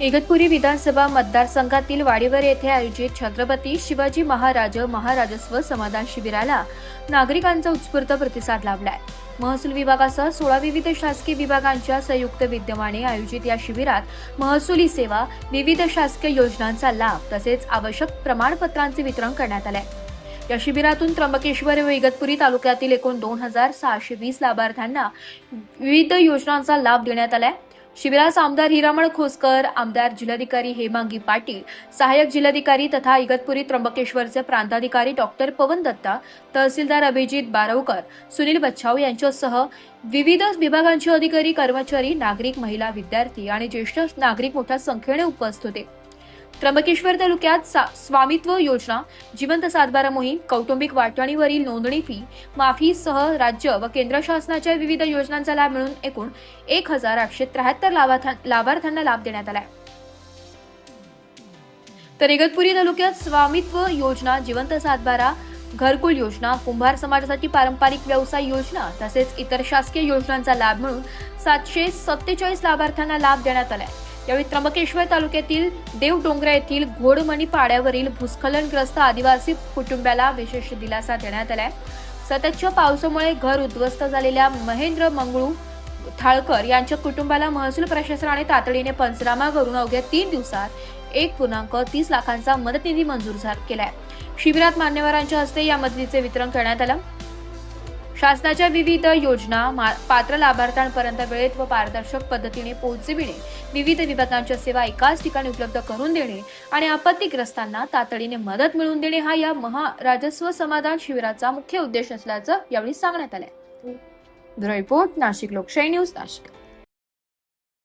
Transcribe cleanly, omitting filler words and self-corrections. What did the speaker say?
इगतपुरी विधानसभा मतदारसंघातील वाडीवर येथे आयोजित छत्रपती शिवाजी महाराजस्व समाधान शिबिराला नागरिकांचा उत्स्फूर्त प्रतिसाद लाभलाय। महसूल विभागासह 16 विविध शासकीय विभागांच्या संयुक्त विद्यमाने आयोजित या शिबिरात महसुली सेवा, विविध शासकीय योजनांचा लाभ तसेच आवश्यक प्रमाणपत्रांचे वितरण करण्यात आले। या शिबिरातून त्र्यंबकेश्वर व इगतपुरी तालुक्यातील एकूण 2620 लाभार्थ्यांना विविध योजनांचा लाभ देण्यात आला। शिबिरास आमदार हिरामण खोसकर, आमदार जिल्हाधिकारी हेमांगी पाटील, सहाय्यक जिल्हाधिकारी तथा इगतपुरी त्र्यंबकेश्वरचे प्रांताधिकारी डॉक्टर पवन दत्ता, तहसीलदार अभिजित बारवकर, सुनील बच्छाव यांच्यासह विविध विभागांचे अधिकारी, कर्मचारी, नागरिक, महिला, विद्यार्थी आणि ज्येष्ठ नागरिक मोठ्या संख्येने उपस्थित होते। त्र्यंबकेश्वर तालुक्यात स्वामित्व योजना, जिवंत सातबारा मोहीम, कौटुंबिक वाटणीवरील नोंदणी फी माफीसह राज्य व केंद्र शासनाच्या विविध योजनांचा लाभ मिळून एकूण 1873 लाभार्थ्यांना लाभ देण्यात आला। तर इगतपुरी तालुक्यात स्वामित्व योजना, जिवंत सातबारा, घरकुल योजना, कुंभार समाजासाठी पारंपरिक व्यवसाय योजना तसेच इतर शासकीय योजनांचा लाभ मिळून 747 लाभार्थ्यांना लाभ देण्यात आला। यावेळी त्र्यंबकेश्वर तालुक्यातील देवडोंगरा येथील घोडमणी पाड्यावरील भूस्खलनग्रस्त आदिवासी कुटुंबाला विशेष दिलासा देण्यात आलाय। सततच्या पावसामुळे घर उद्ध्वस्त झालेल्या महेंद्र मंगळू थाळकर यांच्या कुटुंबाला महसूल प्रशासनाने तातडीने पंचनामा करून अवघ्या 3 दिवसात 1.30 लाखांचा मदत निधी मंजूर केलाय। शिबिरात मान्यवरांच्या हस्ते या मदतीचे वितरण करण्यात आलं। शासनाच्या विविध योजना पात्र लाभार्थ्यांपर्यंत वेळेत व पारदर्शक पद्धतीने पोहोचविणे, विविध विभागांच्या सेवा एकाच ठिकाणी उपलब्ध करून देणे आणि आपत्तीग्रस्तांना तातडीने मदत मिळवून देणे हा या महाराजस्व समाधान शिबिराचा मुख्य उद्देश असल्याचं यावेळी सांगण्यात आलं। ब्युरो रिपोर्ट, नाशिक लोकशाही न्यूज, नाशिक।